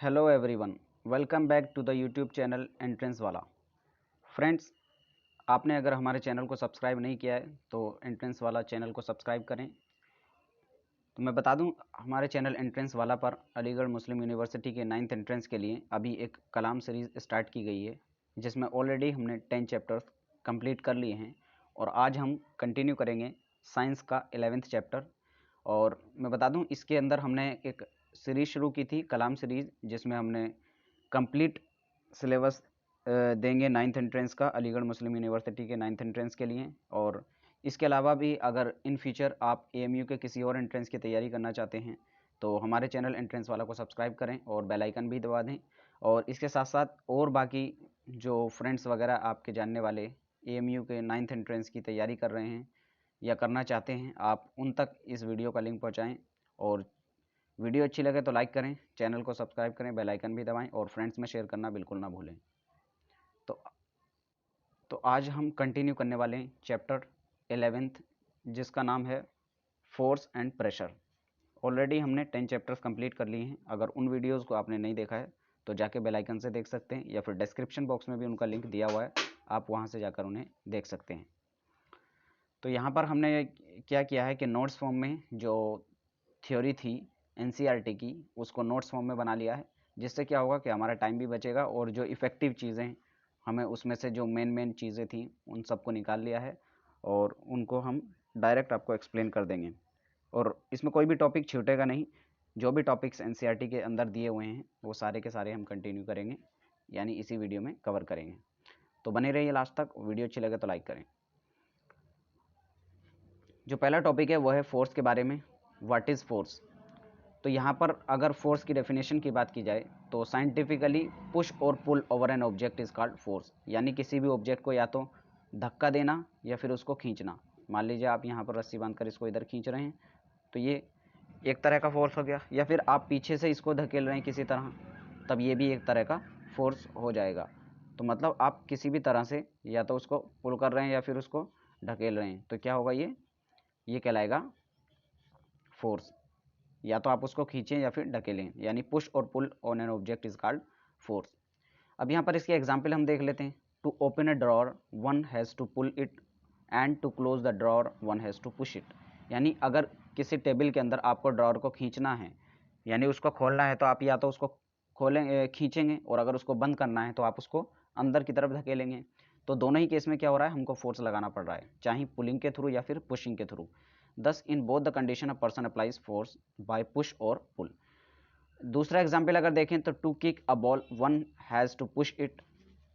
Hello everyone, welcome back to the YouTube channel entrance वाला। Friends, आपने अगर हमारे चैनल को सब्सक्राइब नहीं किया है तो एंट्रेंस वाला चैनल को सब्सक्राइब करें। तो मैं बता दूं, हमारे चैनल एंट्रेंस वाला पर अलीगढ़ मुस्लिम यूनिवर्सिटी के 9th एंट्रेंस के लिए अभी एक कलाम सीरीज़ स्टार्ट की गई है, जिसमें ऑलरेडी हमने 10 चैप्टर्स कंप्लीट कर लिए हैं और आज हम कंटिन्यू करेंगे साइंस का 11th चैप्टर। और मैं बता दूं, इसके अंदर हमने एक सीरीज़ शुरू की थी, कलाम सीरीज़, जिसमें हमने कंप्लीट सिलेबस देंगे 9th एंट्रेंस का अलीगढ़ मुस्लिम यूनिवर्सिटी के 9th एंट्रेंस के लिए। और इसके अलावा भी अगर इन फ्यूचर आप एएमयू के किसी और एंट्रेंस की तैयारी करना चाहते हैं तो हमारे चैनल एंट्रेंस वाला को सब्सक्राइब करें और बेल आइकन भी दबा दें। और इसके साथ साथ और बाकी जो फ्रेंड्स वगैरह आपके जानने वाले एएमयू के 9th एंट्रेंस की तैयारी कर रहे हैं या करना चाहते हैं, आप उन तक इस वीडियो का लिंक पहुँचाएँ। और वीडियो अच्छी लगे तो लाइक करें, चैनल को सब्सक्राइब करें, बेल आइकन भी दबाएं और फ्रेंड्स में शेयर करना बिल्कुल ना भूलें। तो आज हम कंटिन्यू करने वाले हैं चैप्टर 11th, जिसका नाम है फोर्स एंड प्रेशर। ऑलरेडी हमने 10 चैप्टर्स कंप्लीट कर लिए हैं। अगर उन वीडियोस को आपने नहीं देखा है तो जाके बेल आइकन से देख सकते हैं या फिर डिस्क्रिप्शन बॉक्स में भी उनका लिंक दिया हुआ है, आप वहां से जाकर उन्हें देख सकते हैं। तो यहाँ पर हमने क्या किया है कि नोट्स फॉर्म में जो थ्योरी थी एनसीईआरटी की, उसको नोट्स फॉर्म में बना लिया है, जिससे क्या होगा कि हमारा टाइम भी बचेगा और जो इफ़ेक्टिव चीज़ें हमें उसमें से जो मेन चीज़ें थी उन सबको निकाल लिया है और उनको हम डायरेक्ट आपको एक्सप्लेन कर देंगे। और इसमें कोई भी टॉपिक छूटेगा नहीं, जो भी टॉपिक्स एनसीईआरटी के अंदर दिए हुए हैं वो सारे के सारे हम कंटिन्यू करेंगे, यानी इसी वीडियो में कवर करेंगे। तो बने रहिए लास्ट तक। वीडियो अच्छी लगे तो लाइक करें। जो पहला टॉपिक है वो है फोर्स के बारे में। What is force? तो यहाँ पर अगर फोर्स की डेफिनेशन की बात की जाए तो साइंटिफिकली पुश और pull over an object is called force, यानी किसी भी ऑब्जेक्ट को या तो धक्का देना या फिर उसको खींचना। मान लीजिए आप यहाँ पर रस्सी बांधकर इसको इधर खींच रहे हैं तो ये एक तरह का फोर्स हो गया, या फिर आप पीछे से इसको धकेल रहे हैं किसी तरह, तब ये भी एक तरह का फोर्स हो जाएगा। तो मतलब आप किसी भी तरह से या तो उसको पुल कर रहे हैं या फिर उसको ढकेल रहे हैं, तो क्या होगा, ये कहलाएगा फोर्स। या तो आप उसको खींचें या फिर ढकेलें, यानी पुश और pull on an object is called force. अब यहाँ पर इसके एग्जाम्पल हम देख लेते हैं। To open a drawer one has to pull it and to close the drawer one has to push it. यानी अगर किसी टेबल के अंदर आपको ड्रॉअर को खींचना है, यानी उसको खोलना है, तो आप या तो उसको खींचेंगे, और अगर उसको बंद करना है तो आप उसको अंदर की तरफ धकेलेंगे। तो दोनों ही केस में क्या हो रहा है, हमको फोर्स लगाना पड़ रहा है, चाहे पुलिंग के थ्रू या फिर पुशिंग के through. Thus, in both the condition, a person applies force by push or pull. दूसरा एग्जाम्पल अगर देखें तो to kick a ball one has to push it,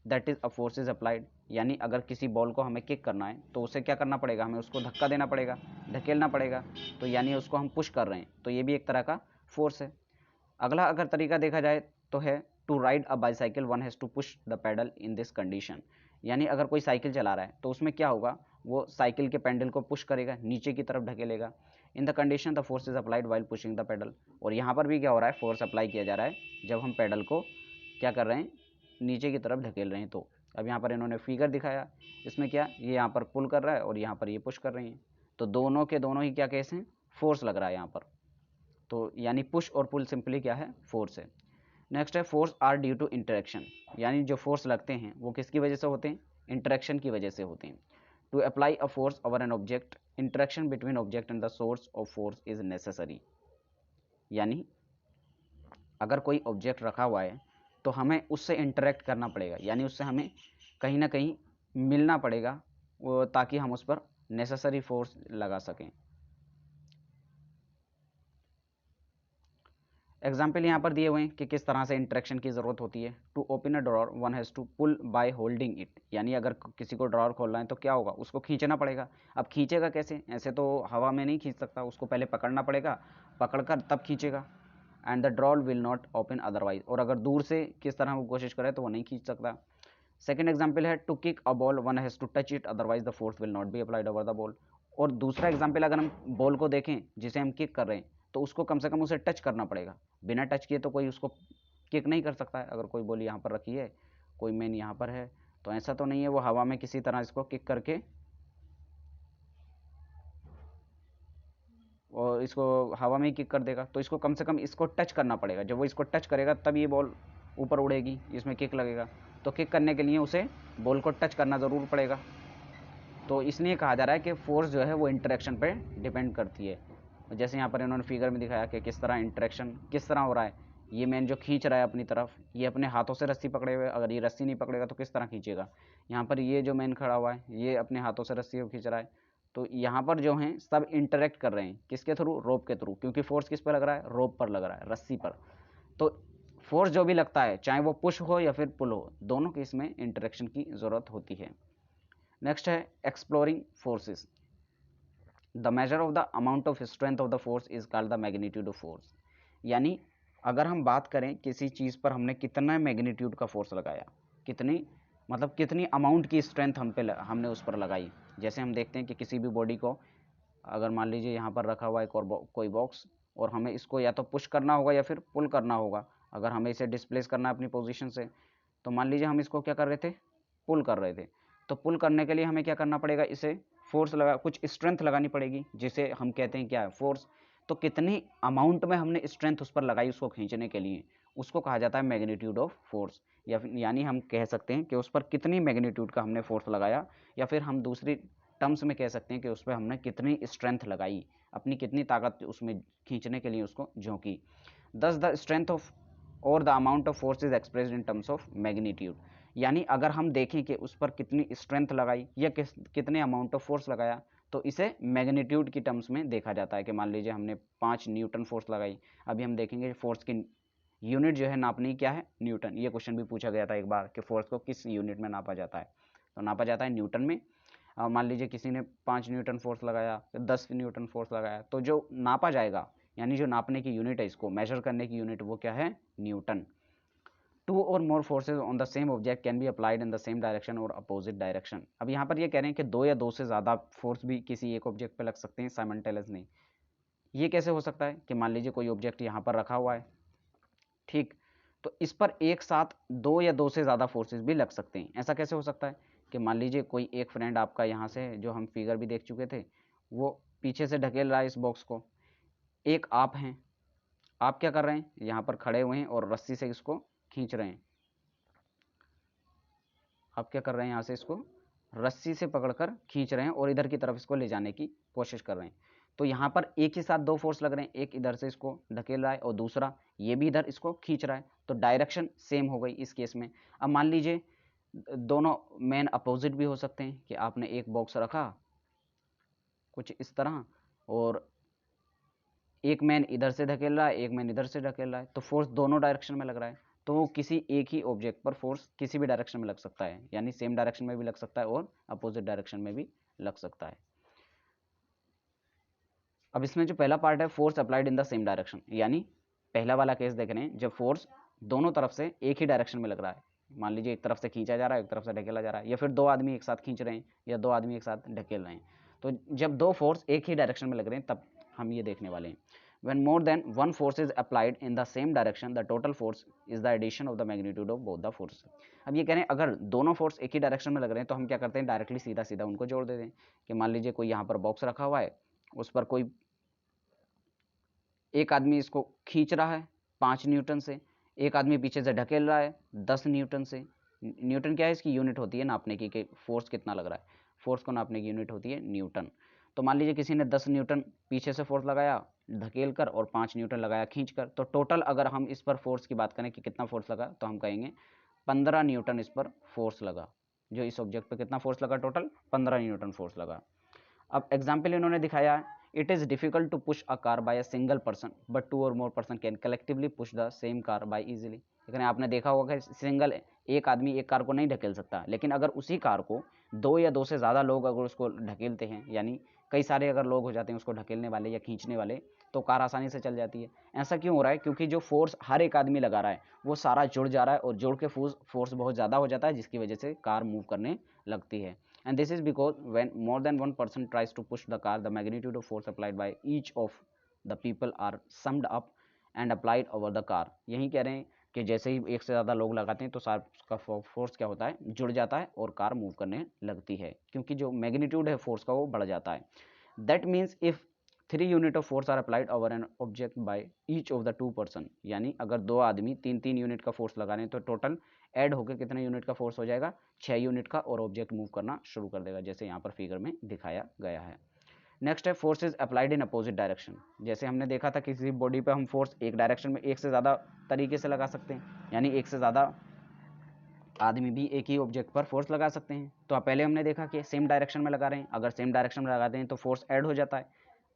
that is a force is applied. यानी अगर किसी ball को हमें kick करना है तो उसे क्या करना पड़ेगा, हमें उसको धक्का देना पड़ेगा, ढकेलना पड़ेगा, तो यानी उसको हम पुश कर रहे हैं, तो ये भी एक तरह का फोर्स है। अगला अगर तरीका देखा जाए तो है to ride a bicycle one has to push the pedal in this condition. यानी अगर कोई साइकिल चला रहा है तो उसमें क्या होगा, वो साइकिल के पैडल को पुश करेगा, नीचे की तरफ ढकेलेगा। In the condition the force is applied while pushing the pedal. और यहाँ पर भी क्या हो रहा है, फोर्स अप्लाई किया जा रहा है जब हम पैडल को क्या कर रहे हैं, नीचे की तरफ ढकेल रहे हैं। तो अब यहाँ पर इन्होंने फिगर दिखाया, इसमें क्या, ये यहाँ पर पुल कर रहा है और यहाँ पर ये पुश कर रही हैं, तो दोनों के दोनों ही क्या केस हैं, फोर्स लग रहा है यहाँ पर। तो यानी पुश और पुल सिंपली क्या है, फोर्स है। नेक्स्ट है force are due to interaction. यानी जो फोर्स लगते हैं वो किसकी वजह से होते हैं, इंटरेक्शन की वजह से होते हैं। To apply a force over an object, interaction between object and the source of force is necessary. यानी अगर कोई ऑब्जेक्ट रखा हुआ है तो हमें उससे इंटरेक्ट करना पड़ेगा, यानी उससे हमें कहीं ना कहीं मिलना पड़ेगा, वो ताकि हम उस पर नेसेसरी फोर्स लगा सकें। एग्जाम्पल यहाँ पर दिए हुए हैं कि किस तरह से इंटरेक्शन की ज़रूरत होती है। To open a drawer one has to pull by holding it. यानी अगर किसी को ड्रॉअर खोलना है तो क्या होगा, उसको खींचना पड़ेगा। अब खींचेगा कैसे, ऐसे तो हवा में नहीं खींच सकता, उसको पहले पकड़ना पड़ेगा, पकड़कर तब खींचेगा। And the drawer will not open otherwise. और अगर दूर से किस तरह वो कोशिश करे तो वो नहीं खींच सकता। सेकेंड एग्जाम्पल है to kick a ball one has to touch it otherwise the force will not be applied over the ball. और दूसरा एग्जाम्पल अगर हम बॉल को देखें जिसे हम किक कर रहे हैं, तो उसको कम से कम उसे टच करना पड़ेगा। बिना टच किए तो कोई उसको किक नहीं कर सकता है। अगर कोई बॉल यहाँ पर रखी है, कोई मैन यहाँ पर है, तो ऐसा तो नहीं है वो हवा में किसी तरह इसको किक करके और इसको हवा में ही किक कर देगा, तो इसको कम से कम इसको टच करना पड़ेगा। जब वो इसको टच करेगा तब ये बॉल ऊपर उड़ेगी, इसमें किक लगेगा। तो किक करने के लिए उसे बॉल को टच करना ज़रूर पड़ेगा। तो इसलिए कहा जा रहा है कि फोर्स जो है वो इंटरेक्शन पे डिपेंड करती है। जैसे यहाँ पर इन्होंने फिगर में दिखाया कि किस तरह इंटरेक्शन किस तरह हो रहा है। ये मैन जो खींच रहा है अपनी तरफ, ये अपने हाथों से रस्सी पकड़े हुए, अगर ये रस्सी नहीं पकड़ेगा तो किस तरह खींचेगा। यहाँ पर ये जो मैन खड़ा हुआ है ये अपने हाथों से रस्सी को खींच रहा है। तो यहाँ पर जो हैं सब इंटरेक्ट कर रहे हैं, किसके थ्रू, रोप के थ्रू, क्योंकि फोर्स किस पर लग रहा है, रोप पर लग रहा है, रस्सी पर। तो फोर्स जो भी लगता है, चाहे वो पुश हो या फिर पुल हो, दोनों के इसमें इंटरेक्शन की ज़रूरत होती है। नेक्स्ट है exploring forces. The measure of the amount of strength of the force is called the magnitude of force. यानी अगर हम बात करें किसी चीज़ पर हमने कितना मैग्नीट्यूड का फोर्स लगाया, कितनी मतलब कितनी अमाउंट की स्ट्रेंथ हमने उस पर लगाई। जैसे हम देखते हैं कि किसी भी बॉडी को अगर मान लीजिए यहाँ पर रखा हुआ है कोई बॉक्स, और हमें इसको या तो पुश करना होगा या फिर पुल करना होगा। अगर हमें इसे डिस्प्लेस करना है अपनी पोजीशन से, तो मान लीजिए हम इसको क्या कर रहे थे, पुल कर रहे थे। तो पुल करने के लिए हमें क्या करना पड़ेगा, इसे फोर्स लगा, कुछ स्ट्रेंथ लगानी पड़ेगी, जिसे हम कहते हैं क्या है, फोर्स। तो कितनी अमाउंट में हमने स्ट्रेंथ उस पर लगाई उसको खींचने के लिए, उसको कहा जाता है मैग्नीट्यूड ऑफ फोर्स। या फिर यानी हम कह सकते हैं कि उस पर कितनी मैग्नीट्यूड का हमने फोर्स लगाया, या फिर हम दूसरी टर्म्स में कह सकते हैं कि उस पर हमने कितनी स्ट्रेंथ लगाई, अपनी कितनी ताकत उसमें खींचने के लिए उसको झोंकी। दस द स्ट्रेंथ ऑफ और the amount of force is expressed in terms of magnitude. यानी अगर हम देखें कि उस पर कितनी स्ट्रेंथ लगाई या कितने अमाउंट ऑफ फोर्स लगाया, तो इसे मैग्नीट्यूड की टर्म्स में देखा जाता है। कि मान लीजिए हमने 5 न्यूटन फोर्स लगाई, अभी हम देखेंगे फोर्स की यूनिट जो है नापने की क्या है, न्यूटन। ये क्वेश्चन भी पूछा गया था एक बार कि फोर्स को किस यूनिट में नापा जाता है, तो नापा जाता है न्यूटन में। मान लीजिए किसी ने 5 न्यूटन फोर्स लगाया, 10 न्यूटन फोर्स लगाया, तो जो नापा जाएगा, यानी जो नापने की यूनिट है, इसको मेजर करने की यूनिट, वो क्या है, Newton. Two or more forces on the same object can be applied in the same direction or opposite direction. अब यहाँ पर ये कह रहे हैं कि दो या दो से ज़्यादा फोर्स भी किसी एक ऑब्जेक्ट पे लग सकते हैं साइमल्टेनियसली। ये कैसे हो सकता है कि मान लीजिए कोई ऑब्जेक्ट यहाँ पर रखा हुआ है, ठीक, तो इस पर एक साथ दो या दो से ज़्यादा फोर्सेज भी लग सकते हैं। ऐसा कैसे हो सकता है कि मान लीजिए कोई एक फ्रेंड आपका यहाँ से, जो हम फिगर भी देख चुके थे, वो पीछे से ढकेल रहा है इस बॉक्स को, एक आप हैं, आप क्या कर रहे हैं, यहाँ पर खड़े हुए हैं और रस्सी से इसको खींच रहे हैं। आप क्या कर रहे हैं, यहाँ से इसको रस्सी से पकड़कर खींच रहे हैं और इधर की तरफ इसको ले जाने की कोशिश कर रहे हैं। तो यहाँ पर एक ही साथ दो फोर्स लग रहे हैं, एक इधर से इसको ढकेल रहा है और दूसरा ये भी इधर इसको खींच रहा है, तो डायरेक्शन सेम हो गई इस केस में। अब मान लीजिए दोनों मेन अपोजिट भी हो सकते हैं, कि आपने एक बॉक्स रखा कुछ इस तरह, और एक मैन इधर से ढकेल रहा है, एक मैन इधर से ढकेल रहा है, तो फोर्स दोनों डायरेक्शन में लग रहा है। तो वो किसी एक ही ऑब्जेक्ट पर फोर्स किसी भी डायरेक्शन में लग सकता है, यानी सेम डायरेक्शन में भी लग सकता है और अपोजिट डायरेक्शन में भी लग सकता है। अब इसमें जो पहला पार्ट है, force applied in the same direction, यानी पहला वाला केस देख रहे हैं जब फोर्स दोनों तरफ से एक ही डायरेक्शन में लग रहा है। मान लीजिए एक तरफ से खींचा जा रहा है, एक तरफ से ढकेला जा रहा है, या फिर दो आदमी एक साथ खींच रहे हैं या दो आदमी एक साथ ढकेल रहे हैं। तो जब दो फोर्स एक ही डायरेक्शन में लग रहे हैं तब हम ये देखने वाले हैं। When more than one force is applied in the same direction, the total force is the addition of the magnitude of both the forces. अब ये कह रहे हैं अगर दोनों फोर्स एक ही डायरेक्शन में लग रहे हैं तो हम क्या करते हैं, डायरेक्टली सीधा सीधा उनको जोड़ देते हैं। कि मान लीजिए कोई यहाँ पर बॉक्स रखा हुआ है, उस पर कोई एक आदमी इसको खींच रहा है 5 न्यूटन से, एक आदमी पीछे से ढकेल रहा है 10 न्यूटन से। न्यूटन क्या है, इसकी यूनिट होती है नापने की कि फोर्स कितना लग रहा है, फोर्स को नापने की यूनिट होती है न्यूटन। तो मान लीजिए किसी ने 10 न्यूटन पीछे से फोर्स लगाया ढकेल कर और 5 न्यूटन लगाया खींच कर, तो टोटल अगर हम इस पर फोर्स की बात करें कि कितना फोर्स लगा, तो हम कहेंगे 15 न्यूटन इस पर फोर्स लगा। जो इस ऑब्जेक्ट पर कितना फोर्स लगा, टोटल 15 न्यूटन फोर्स लगा। अब एग्जाम्पल इन्होंने दिखाया है, it is difficult to push a car by a single person but two or more person can collectively push the same car by easily. लेकिन आपने देखा होगा कि सिंगल एक आदमी एक कार को नहीं ढकेल सकता, लेकिन अगर उसी कार को दो या दो से ज़्यादा लोग अगर उसको ढकेलते हैं, यानी कई सारे अगर लोग हो जाते हैं उसको ढकेलने वाले या खींचने वाले, तो कार आसानी से चल जाती है। ऐसा क्यों हो रहा है, क्योंकि जो फोर्स हर एक आदमी लगा रहा है वो सारा जुड़ जा रहा है और जुड़ के फोर्स बहुत ज़्यादा हो जाता है, जिसकी वजह से कार मूव करने लगती है। And this is because when more than one person tries to push the car, the magnitude of force applied by each of the people are summed up and applied over the car. यही कह रहे हैं कि जैसे ही एक से ज़्यादा लोग लगाते हैं तो का फोर्स क्या होता है, जुड़ जाता है और कार मूव करने लगती है, क्योंकि जो मैग्नीट्यूड है फोर्स का वो बढ़ जाता है। That means if 3 unit of force are applied over an object by each of the 2 person, यानी अगर दो आदमी 3-3 यूनिट का फोर्स लगा रहे हैं तो टोटल ऐड होकर कितने यूनिट का फोर्स हो जाएगा, 6 यूनिट का, और ऑब्जेक्ट मूव करना शुरू कर देगा, जैसे यहाँ पर फिगर में दिखाया गया है। नेक्स्ट है force is applied in opposite direction. जैसे हमने देखा था किसी बॉडी पे हम फोर्स एक डायरेक्शन में एक से ज़्यादा तरीके से लगा सकते हैं, यानी एक से ज़्यादा आदमी भी एक ही ऑब्जेक्ट पर फोर्स लगा सकते हैं। तो पहले हमने देखा कि सेम डायरेक्शन में लगा रहे हैं, अगर सेम डायरेक्शन में लगाते हैं तो फोर्स ऐड हो जाता है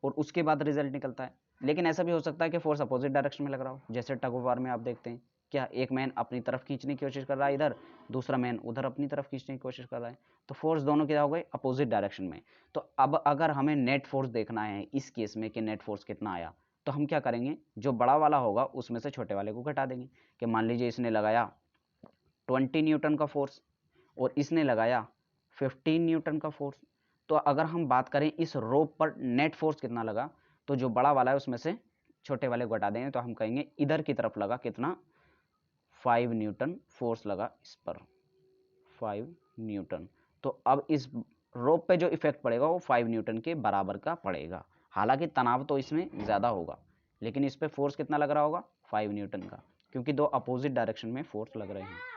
और उसके बाद रिजल्ट निकलता है। लेकिन ऐसा भी हो सकता है कि फोर्स अपोजिट डायरेक्शन में लग रहा हो, जैसे टग ऑफ वार में आप देखते हैं क्या एक मैन अपनी तरफ खींचने की कोशिश कर रहा है इधर, दूसरा मैन उधर अपनी तरफ खींचने की कोशिश कर रहा है, तो फोर्स दोनों क्या हो गए, अपोजिट डायरेक्शन में। तो अब अगर हमें नेट फोर्स देखना है इस केस में कि नेट फोर्स कितना आया, तो हम क्या करेंगे, जो बड़ा वाला होगा उसमें से छोटे वाले को घटा देंगे। कि मान लीजिए इसने लगाया 20 न्यूटन का फोर्स और इसने लगाया 15 न्यूटन का फोर्स, तो अगर हम बात करें इस रोप पर नेट फोर्स कितना लगा, तो जो बड़ा वाला है उसमें से छोटे वाले को घटा देंगे, तो हम कहेंगे इधर की तरफ लगा कितना, 5 न्यूटन फोर्स लगा इस पर, 5 न्यूटन। तो अब इस रोप पे जो इफेक्ट पड़ेगा वो 5 न्यूटन के बराबर का पड़ेगा। हालांकि तनाव तो इसमें ज़्यादा होगा, लेकिन इस पे फोर्स कितना लग रहा होगा, 5 न्यूटन का, क्योंकि दो अपोजिट डायरेक्शन में फोर्स लग रहे हैं।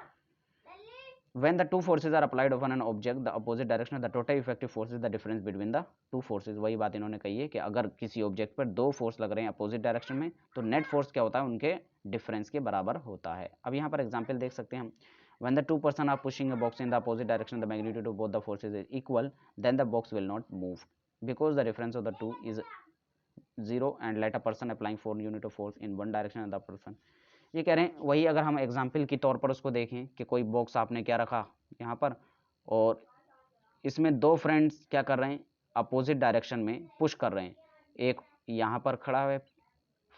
When the two forces are applied upon an object the opposite direction, the total effective force is the difference between the two forces। वही बात इन्होंने कही है कि अगर किसी ऑब्जेक्ट पर दो फोर्स लग रहे हैं अपोजिट डायरेक्शन में, तो नेट फोर्स क्या होता है, उनके डिफरेंस के बराबर होता है। अब यहाँ पर एग्जांपल देख सकते हैं हम, when the two person are pushing a box in the opposite direction the magnitude of both the forces is equal, then the box will not move because the difference of the two is 0 and let a person applying 4 unit of force in one direction and the person। ये कह रहे हैं वही, अगर हम example के तौर पर उसको देखें कि कोई बॉक्स आपने क्या रखा यहाँ पर, और इसमें दो फ्रेंड्स क्या कर रहे हैं, अपोजिट डायरेक्शन में पुश कर रहे हैं। एक यहाँ पर खड़ा है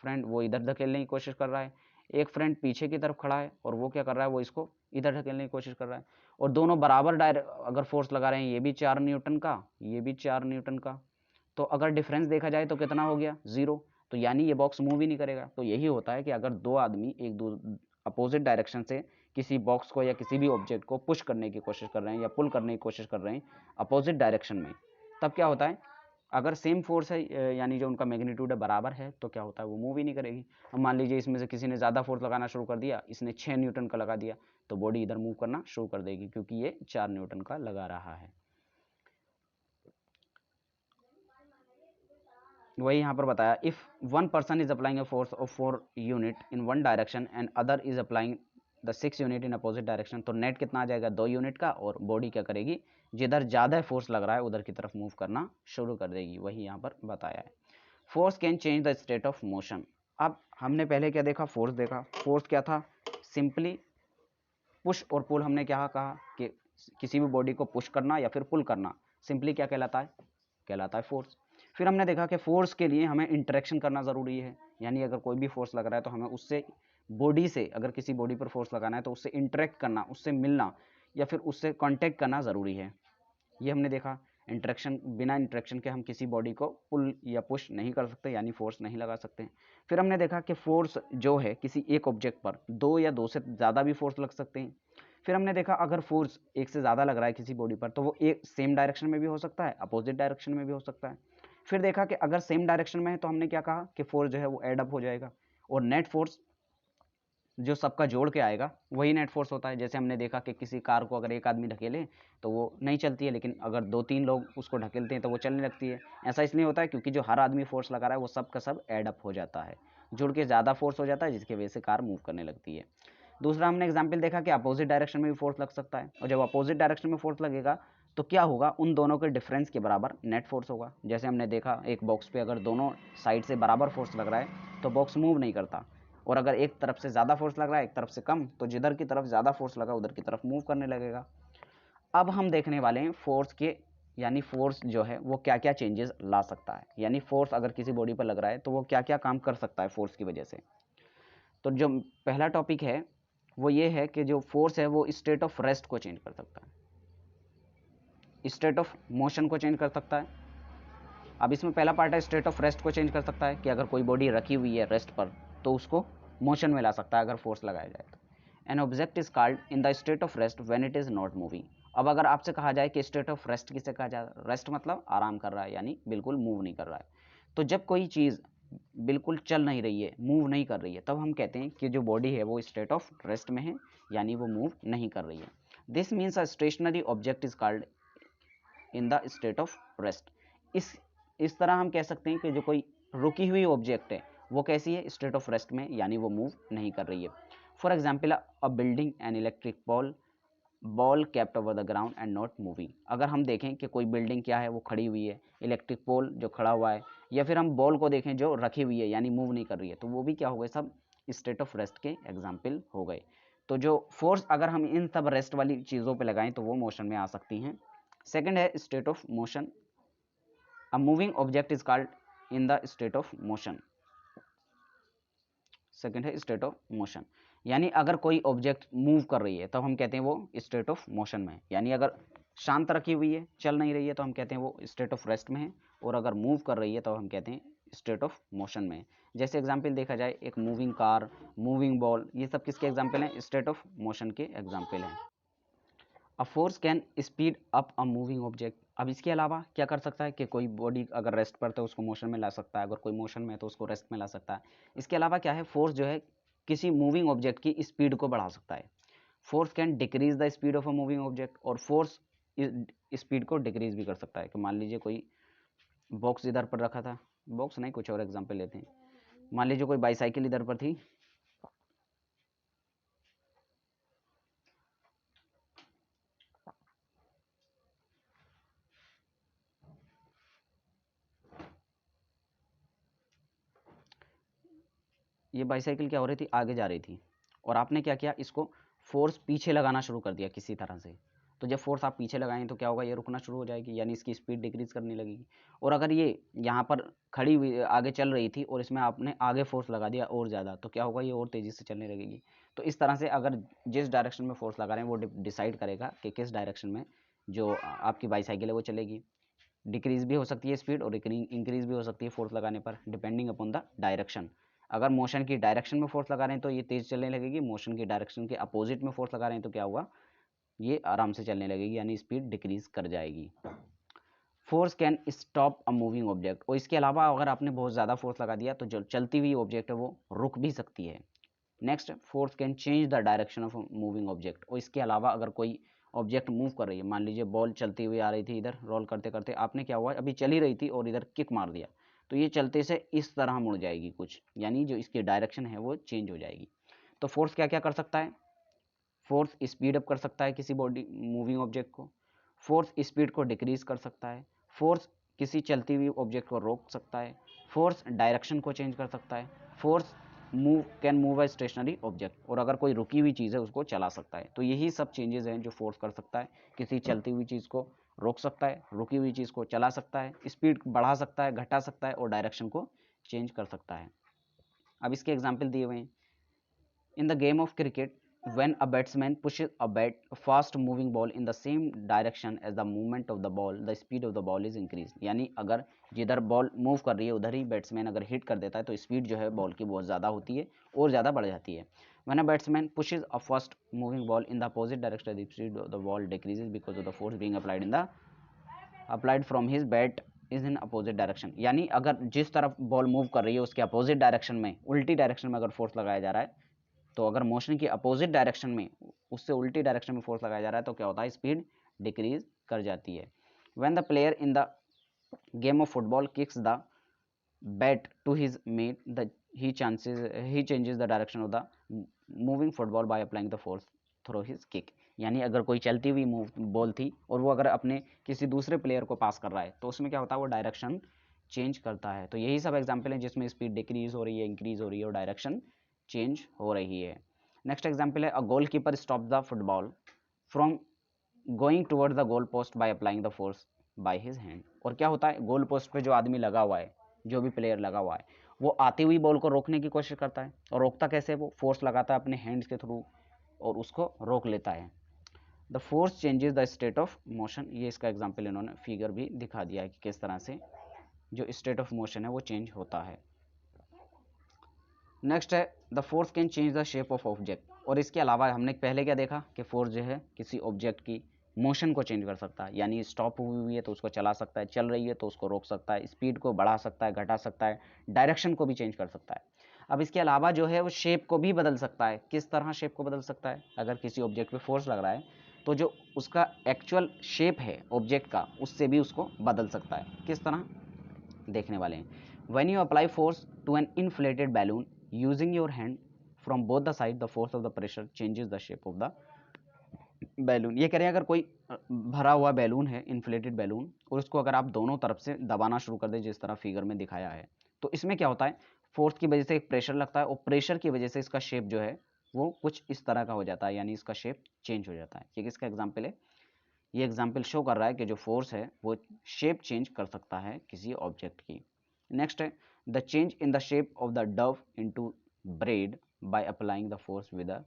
फ्रेंड, वो इधर धकेलने की कोशिश कर रहा है, एक फ्रेंड पीछे की तरफ खड़ा है और वो क्या कर रहा है, वो इसको इधर धकेलने की कोशिश कर रहा है, और दोनों बराबर अगर फोर्स लगा रहे हैं, ये भी 4 न्यूटन का, ये भी 4 न्यूटन का, तो अगर डिफरेंस देखा जाए तो कितना हो गया, 0। तो यानी ये बॉक्स मूव ही नहीं करेगा। तो यही होता है कि अगर दो आदमी एक दो अपोजिट डायरेक्शन से किसी बॉक्स को या किसी भी ऑब्जेक्ट को पुश करने की कोशिश कर रहे हैं या पुल करने की कोशिश कर रहे हैं अपोजिट डायरेक्शन में, तब क्या होता है, अगर सेम फोर्स है यानी जो उनका मैग्नीट्यूड है बराबर है, तो क्या होता है, वो मूव ही नहीं करेगी। अब मान लीजिए इसमें से किसी ने ज़्यादा फोर्स लगाना शुरू कर दिया, इसने 6 न्यूटन का लगा दिया, तो बॉडी इधर मूव करना शुरू कर देगी क्योंकि ये 4 न्यूटन का लगा रहा है। वही यहाँ पर बताया, if one person is applying a force of 4 unit in one direction and other is applying the 6 unit in opposite direction, तो नेट कितना आ जाएगा, 2 यूनिट का, और बॉडी क्या करेगी, जिधर ज़्यादा फोर्स लग रहा है उधर की तरफ मूव करना शुरू कर देगी। वही यहाँ पर बताया है। Force can change the state of motion. अब हमने पहले क्या देखा, फोर्स देखा, फोर्स क्या था, सिंपली पुश और पुल। हमने क्या कहा कि किसी भी बॉडी को पुश करना या फिर पुल करना सिंपली क्या कहलाता है फोर्स। फिर हमने देखा कि फोर्स के लिए हमें इंटरेक्शन करना ज़रूरी है, यानी अगर कोई भी फोर्स लग रहा है तो हमें उससे बॉडी से, अगर किसी बॉडी पर फोर्स लगाना है तो उससे इंटरेक्ट करना, उससे मिलना या फिर उससे कांटेक्ट करना ज़रूरी है। ये हमने देखा। इंटरेक्शन, बिना इंटरेक्शन के हम किसी बॉडी को पुल या पुश नहीं कर सकते, यानी फोर्स नहीं लगा सकते। फिर हमने देखा कि फोर्स जो है किसी एक ऑब्जेक्ट पर 2 या 2 से ज़्यादा भी फोर्स लग सकते हैं। फिर हमने देखा अगर फोर्स एक से ज़्यादा लग रहा है किसी बॉडी पर तो वो एक सेम डायरेक्शन में भी हो सकता है, अपोजिट डायरेक्शन में भी हो सकता है। फिर देखा कि अगर सेम डायरेक्शन में है तो हमने क्या कहा कि फोर्स जो है वो एड अप हो जाएगा, और नेट फोर्स जो सबका जोड़ के आएगा वही नेट फोर्स होता है। जैसे हमने देखा कि किसी कार को अगर एक आदमी ढकेले तो वो नहीं चलती है, लेकिन अगर 2-3 लोग उसको ढकेलते हैं तो वो चलने लगती है। ऐसा इसलिए होता है क्योंकि जो हर आदमी फोर्स लगा रहा है वो सब का सब एड अप हो जाता है, जुड़ के ज़्यादा फोर्स हो जाता है, जिसकी वजह से कार मूव करने लगती है। दूसरा हमने एग्जाम्पल देखा कि अपोजिट डायरेक्शन में भी फोर्स लग सकता है, और जब अपोजिट डायरेक्शन में फोर्स लगेगा तो क्या होगा, उन दोनों के डिफरेंस के बराबर नेट फोर्स होगा। जैसे हमने देखा एक बॉक्स पे अगर दोनों साइड से बराबर फोर्स लग रहा है तो बॉक्स मूव नहीं करता, और अगर एक तरफ से ज़्यादा फोर्स लग रहा है एक तरफ से कम, तो जिधर की तरफ ज़्यादा फोर्स लगा उधर की तरफ मूव करने लगेगा। अब हम देखने वाले हैं फोर्स के, यानी फोर्स जो है वो क्या क्या चेंजेस ला सकता है, यानी फोर्स अगर किसी बॉडी पर लग रहा है तो वो क्या क्या काम कर सकता है फोर्स की वजह से। तो जो पहला टॉपिक है वो ये है कि जो फोर्स है वो स्टेट ऑफ रेस्ट को चेंज कर सकता है, स्टेट ऑफ मोशन को चेंज कर सकता है। अब इसमें पहला पार्ट है स्टेट ऑफ रेस्ट को चेंज कर सकता है, कि अगर कोई बॉडी रखी हुई है रेस्ट पर तो उसको मोशन में ला सकता है अगर फोर्स लगाया जाए तो। N object is called in the state of rest when it is not moving. अब अगर आपसे कहा जाए कि स्टेट ऑफ रेस्ट किसे कहा जाए, रेस्ट मतलब आराम कर रहा है, यानी बिल्कुल मूव नहीं कर रहा है, तो जब कोई चीज़ बिल्कुल चल नहीं रही है, मूव नहीं कर रही है, तब हम कहते हैं कि जो बॉडी है वो स्टेट ऑफ रेस्ट में है, यानी वो मूव नहीं कर रही है। This means a stationary object is called in the state of rest. इस तरह हम कह सकते हैं कि जो कोई रुकी हुई ऑब्जेक्ट है वो कैसी है, स्टेट ऑफ रेस्ट में, यानी वो मूव नहीं कर रही है। For example a building an electric ball kept over the ground and not moving. अगर हम देखें कि कोई बिल्डिंग क्या है, वो खड़ी हुई है, इलेक्ट्रिक पोल जो खड़ा हुआ है, या फिर हम बॉल को देखें जो रखी हुई है यानी मूव नहीं कर रही है, तो वो भी क्या हो गए, सब स्टेट ऑफ रेस्ट के एग्जाम्पल हो गए। तो जो फोर्स अगर हम इन सब रेस्ट वाली चीज़ों पे लगाएं तो वो मोशन में आ सकती हैं। सेकंड है state of motion. A moving object is called in the state of motion. Second है स्टेट ऑफ मोशन, यानी अगर कोई ऑब्जेक्ट मूव कर रही है तब हम कहते हैं वो स्टेट ऑफ मोशन में है। यानी अगर शांत रखी हुई है, चल नहीं रही है, तो हम कहते हैं वो स्टेट ऑफ रेस्ट में है, और अगर मूव कर रही है तो हम कहते हैं स्टेट ऑफ मोशन में है। जैसे एग्जाम्पल देखा जाए, एक मूविंग कार, मूविंग बॉल, ये सब किसके एग्जाम्पल हैं, स्टेट ऑफ मोशन के एग्जाम्पल हैं। A force can speed up a moving object. अब इसके अलावा क्या कर सकता है कि कोई बॉडी अगर रेस्ट पर तो उसको मोशन में ला सकता है, अगर कोई मोशन में है तो उसको रेस्ट में ला सकता है। इसके अलावा क्या है, फोर्स जो है किसी मूविंग ऑब्जेक्ट की स्पीड को बढ़ा सकता है। Force can decrease the speed of a moving object, और फोर्स स्पीड को डिक्रीज भी कर सकता है। कि मान लीजिए कोई बॉक्स इधर पर रखा था, बॉक्स नहीं, कुछ और एग्जाम्पल लेते हैं। मान लीजिए कोई बाईसाइकिल इधर पर थी, ये बाईसाइकिल क्या हो रही थी, आगे जा रही थी, और आपने क्या किया, इसको फोर्स पीछे लगाना शुरू कर दिया किसी तरह से। तो जब फोर्स आप पीछे लगाएं तो क्या होगा, ये रुकना शुरू हो जाएगी, यानी इसकी स्पीड डिक्रीज करने लगेगी। और अगर ये यहाँ पर खड़ी हुई आगे चल रही थी और इसमें आपने आगे फोर्स लगा दिया और ज़्यादा, तो क्या होगा, ये और तेज़ी से चलने लगेगी। तो इस तरह से अगर जिस डायरेक्शन में फोर्स लगा रहे हैं वो डिसाइड करेगा कि किस डायरेक्शन में जो आपकी बाईसाइकिल है वो चलेगी। डिक्रीज भी हो सकती है स्पीड और इंक्रीज भी हो सकती है फोर्स लगाने पर, डिपेंडिंग अपॉन द डायरेक्शन। अगर मोशन की डायरेक्शन में फोर्स लगा रहे हैं तो ये तेज चलने लगेगी, मोशन की डायरेक्शन के अपोजिट में फोर्स लगा रहे हैं तो क्या होगा, ये आराम से चलने लगेगी, यानी स्पीड डिक्रीज कर जाएगी। Force can stop a moving object, और इसके अलावा अगर आपने बहुत ज़्यादा फोर्स लगा दिया तो जो चलती हुई ऑब्जेक्ट है वो रुक भी सकती है। Next, force can change the direction of moving object, और इसके अलावा अगर कोई ऑब्जेक्ट मूव कर रही है, मान लीजिए बॉल चलती हुई आ रही थी, इधर रोल करते करते आपने क्या हुआ, अभी चली रही थी और इधर किक मार दिया, तो ये चलते से इस तरह मुड़ जाएगी कुछ, यानी जो इसकी डायरेक्शन है वो चेंज हो जाएगी। तो फोर्स क्या क्या कर सकता है, फोर्स स्पीड अप कर सकता है किसी बॉडी मूविंग ऑब्जेक्ट को, फोर्स स्पीड को डिक्रीज कर सकता है, फोर्स किसी चलती हुई ऑब्जेक्ट को रोक सकता है, फोर्स डायरेक्शन को चेंज कर सकता है, force can move a stationary object, और अगर कोई रुकी हुई चीज़ है उसको चला सकता है। तो यही सब चेंजेस हैं जो फोर्स कर सकता है, किसी चलती हुई चीज़ को रोक सकता है, रुकी हुई चीज़ को चला सकता है, स्पीड बढ़ा सकता है, घटा सकता है, और डायरेक्शन को चेंज कर सकता है। अब इसके एग्जाम्पल दिए हुए हैं। In the game of cricket, when a batsman pushes a fast moving ball in the same direction as the movement of the ball, the speed of the ball is increased। यानी अगर जिधर ball move कर रही है उधर ही batsman अगर hit कर देता है तो स्पीड जो है बॉल की बहुत ज़्यादा होती है और ज़्यादा बढ़ जाती है। When a batsman pushes a fast moving ball in the opposite direction, the speed of the ball decreases because of the force being applied from his bat is in opposite direction. यानी अगर जिस तरफ ball move कर रही है उसके opposite direction में, उल्टी डायरेक्शन में अगर फोर्स लगाया जा रहा है, तो अगर मोशन की अपोजिट डायरेक्शन में, उससे उल्टी डायरेक्शन में फोर्स लगाया जा रहा है तो क्या होता है, स्पीड डिक्रीज कर जाती है। When the player in the game of football kicks the bat to his mate the he changes the direction of the moving football by applying the force through his kick. यानी अगर कोई चलती हुई ball थी और वो अगर अपने किसी दूसरे प्लेयर को पास कर रहा है तो उसमें क्या होता है, वो डायरेक्शन चेंज करता है। तो यही सब एग्जाम्पल है जिसमें स्पीड डिक्रीज हो रही है, इंक्रीज हो रही है और डायरेक्शन चेंज हो रही है। नेक्स्ट एग्जाम्पल है, a goal keeper stop the football from going toward the goal post by applying the force by his hand. और क्या होता है, गोल पोस्ट पे जो आदमी लगा हुआ है, जो भी प्लेयर लगा हुआ है, वो आती हुई बॉल को रोकने की कोशिश करता है, और रोकता कैसे, वो फोर्स लगाता है अपने हैंड्स के थ्रू और उसको रोक लेता है। The force changes the state of motion. ये इसका एग्जाम्पल इन्होंने फिगर भी दिखा दिया है कि किस तरह से जो स्टेट ऑफ मोशन है वो चेंज होता है। नेक्स्ट है, the force can change the shape of object. और इसके अलावा हमने पहले क्या देखा कि फोर्स जो है किसी ऑब्जेक्ट की मोशन को चेंज कर सकता है, यानी स्टॉप हुई हुई है तो उसको चला सकता है, चल रही है तो उसको रोक सकता है, स्पीड को बढ़ा सकता है, घटा सकता है, डायरेक्शन को भी चेंज कर सकता है। अब इसके अलावा जो है वो शेप को भी बदल सकता है। किस तरह शेप को बदल सकता है? अगर किसी ऑब्जेक्ट पे फोर्स लग रहा है तो जो उसका एक्चुअल शेप है ऑब्जेक्ट का, उससे भी उसको बदल सकता है। किस तरह? देखने वाले हैं। When you apply force to an inflated balloon using your hand from both the side, the force of the pressure changes the shape of the balloon. ये कह रहे हैं अगर कोई भरा हुआ बैलून है, इन्फ्लेटेड बैलून, और उसको अगर आप दोनों तरफ से दबाना शुरू कर दें जिस तरह फिगर में दिखाया है, तो इसमें क्या होता है, फोर्स की वजह से एक प्रेशर लगता है और प्रेशर की वजह से इसका शेप जो है वो कुछ इस तरह का हो जाता है, यानी इसका शेप चेंज हो जाता है। ये किसका एग्जाम्पल है? ये एग्जाम्पल शो कर रहा है कि जो फोर्स है वो शेप चेंज कर सकता है किसी ऑब्जेक्ट की। नेक्स्ट है the change in the shape of the Dove into breadth bye applying the force with a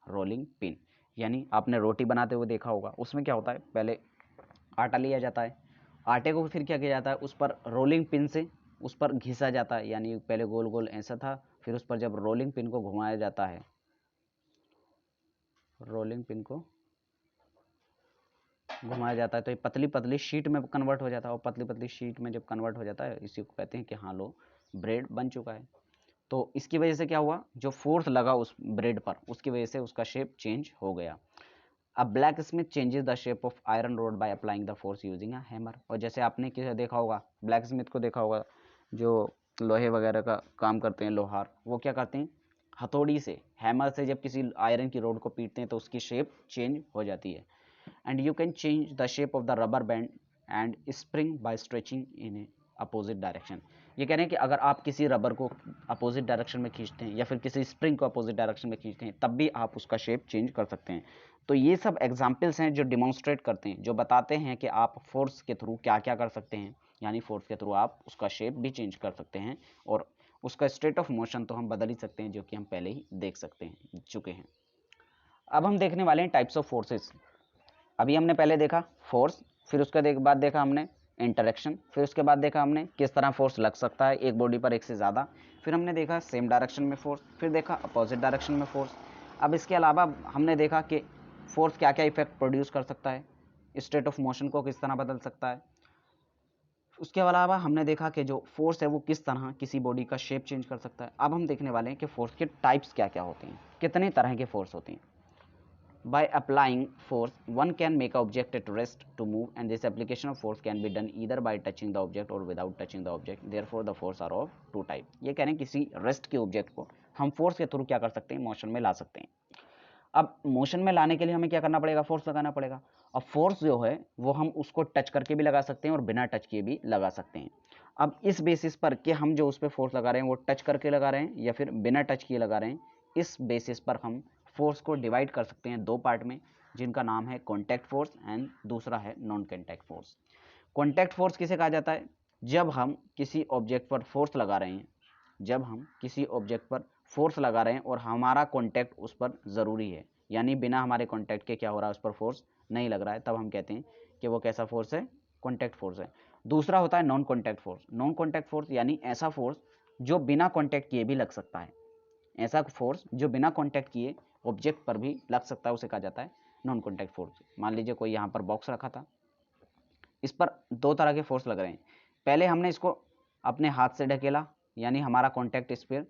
rolling pin. यानी आपने रोटी बनाते हुए देखा होगा, उसमें क्या होता है, पहले आटा लिया जाता है, आटे को फिर क्या किया जाता है, उस पर रोलिंग पिन से उस पर घिसा जाता है, यानी पहले गोल गोल ऐसा था, फिर उस पर जब रोलिंग पिन को घुमाया जाता है, रोलिंग पिन को घुमाया जाता है तो ये पतली पतली शीट में कन्वर्ट हो जाता है, और पतली पतली शीट में जब कन्वर्ट हो जाता है इसी को कहते हैं कि हाँ लो ब्रेड बन चुका है। तो इसकी वजह से क्या हुआ, जो फोर्स लगा उस ब्रेड पर उसकी वजह से उसका शेप चेंज हो गया। अब black Smith changes the shape of iron road by applying the force using a hammer. और जैसे आपने किसे देखा होगा, ब्लैक स्मिथ को देखा होगा, जो लोहे वगैरह का काम करते हैं, लोहार, वो क्या करते हैं, हथौड़ी से, हैमर से जब किसी आयरन की रोड को पीटते हैं तो उसकी शेप चेंज हो जाती है। And you can change the shape of the rubber band and spring by stretching in a opposite direction. ये कह रहे हैं कि अगर आप किसी रबर को अपोजिट डायरेक्शन में खींचते हैं या फिर किसी स्प्रिंग को अपोजिट डायरेक्शन में खींचते हैं तब भी आप उसका शेप चेंज कर सकते हैं। तो ये सब एग्जाम्पल्स हैं जो डिमॉन्स्ट्रेट करते हैं, जो बताते हैं कि आप फोर्स के थ्रू क्या क्या कर सकते हैं, यानी फोर्स के थ्रू आप उसका शेप भी चेंज कर सकते हैं और उसका स्टेट ऑफ मोशन तो हम बदल ही सकते हैं, जो कि हम पहले ही देख चुके हैं। अब हम देखने वाले हैं टाइप्स ऑफ फोर्सेस। अभी हमने पहले देखा फोर्स, फिर उसके बाद देखा हमने इंटरेक्शन, फिर उसके बाद देखा हमने किस तरह फोर्स लग सकता है एक बॉडी पर एक से ज़्यादा, फिर हमने देखा सेम डायरेक्शन में फोर्स, फिर देखा अपोजिट डायरेक्शन में फोर्स। अब इसके अलावा हमने देखा कि फोर्स क्या क्या इफेक्ट प्रोड्यूस कर सकता है, स्टेट ऑफ मोशन को किस तरह बदल सकता है। उसके अलावा हमने देखा कि जो फोर्स है वो किस तरह किसी बॉडी का शेप चेंज कर सकता है। अब हम देखने वाले हैं कि फोर्स के टाइप्स क्या क्या होते हैं, कितने तरह के फोर्स होते हैं। By applying force, one can make an object at rest to move, and this application of force can be done either by touching the object or without touching the object. Therefore, the force are of two type. ये कह रहे हैं किसी rest के object को हम force के through क्या कर सकते हैं, मोशन में ला सकते हैं। अब मोशन में लाने के लिए हमें क्या करना पड़ेगा, फोर्स लगाना पड़ेगा। अब फोर्स जो है वो हम उसको टच करके भी लगा सकते हैं और बिना टच किए भी लगा सकते हैं। अब इस बेसिस पर कि हम जो उस पर फोर्स लगा रहे हैं वो टच करके लगा रहे हैं या फिर बिना टच किए लगा रहे हैं, इस बेसिस पर हम फोर्स को डिवाइड कर सकते हैं दो पार्ट में, जिनका नाम है कॉन्टैक्ट फोर्स एंड दूसरा है non contact force. Contact force किसे कहा जाता है? जब हम किसी ऑब्जेक्ट पर फोर्स लगा रहे हैं, जब हम किसी ऑब्जेक्ट पर फोर्स लगा रहे हैं और हमारा कॉन्टैक्ट उस पर ज़रूरी है, यानी बिना हमारे कॉन्टैक्ट के क्या हो रहा है, उस पर फोर्स नहीं लग रहा है, तब हम कहते हैं कि वो कैसा फोर्स है, कॉन्टैक्ट फोर्स है। दूसरा होता है non contact force. Non contact force यानी ऐसा फोर्स जो बिना कॉन्टैक्ट किए भी लग सकता है, ऐसा फोर्स जो बिना कॉन्टैक्ट किए ऑब्जेक्ट पर भी लग सकता है, उसे कहा जाता है नॉन कॉन्टैक्ट फोर्स। मान लीजिए कोई यहाँ पर बॉक्स रखा था, इस पर दो तरह के फोर्स लग रहे हैं। पहले हमने इसको अपने हाथ से ढकेला, यानी हमारा कॉन्टैक्ट इस पर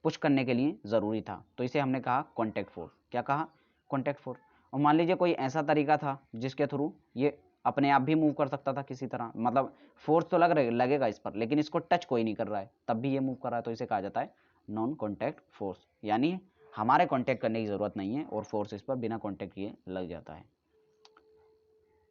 पुश करने के लिए ज़रूरी था, तो इसे हमने कहा कॉन्टैक्ट फोर्स। क्या कहा? Contact force. और मान लीजिए कोई ऐसा तरीका था जिसके थ्रू ये अपने आप भी मूव कर सकता था किसी तरह, मतलब फोर्स तो लगेगा इस पर, लेकिन इसको टच कोई नहीं कर रहा है तब भी ये मूव कर रहा है, तो इसे कहा जाता है नॉन कॉन्टैक्ट फोर्स, यानी हमारे कॉन्टैक्ट करने की ज़रूरत नहीं है और फोर्स इस पर बिना कॉन्टैक्ट किए लग जाता है।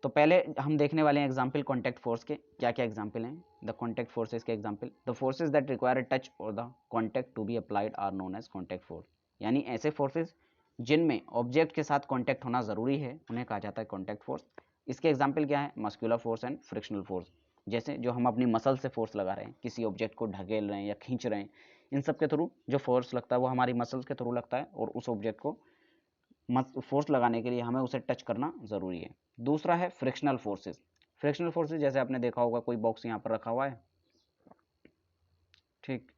तो पहले हम देखने वाले हैं एग्जाम्पल कॉन्टैक्ट फोर्स के, क्या क्या एग्जाम्पल हैं द कॉन्टैक्ट फोर्सेस के example. The forces that require touch or the contact to be applied are known as contact force. यानी ऐसे फोर्सेज जिनमें ऑब्जेक्ट के साथ कॉन्टैक्ट होना ज़रूरी है उन्हें कहा जाता है कॉन्टैक्ट फोर्स। इसके एग्जाम्पल क्या है? Muscular force and frictional force, जैसे जो हम अपनी मसल से फोर्स लगा रहे हैं, किसी ऑब्जेक्ट को ढकेल रहे हैं या खींच रहे हैं, इन सब के थ्रू जो फोर्स लगता है वो हमारी मसल्स के थ्रू लगता है और उस ऑब्जेक्ट को फोर्स लगाने के लिए हमें उसे टच करना ज़रूरी है। दूसरा है फ्रिक्शनल फोर्सेस। फ्रिक्शनल फोर्सेस जैसे आपने देखा होगा कोई बॉक्स यहाँ पर रखा हुआ है, ठीक,